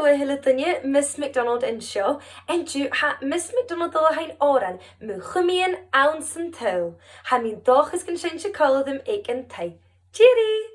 Hello, Hilitania, Miss McDonald in show, and you ha Miss McDonald the hein oran, Muchumian ounce and toe. Ha min doch is can change call them ek and tie. Cheery!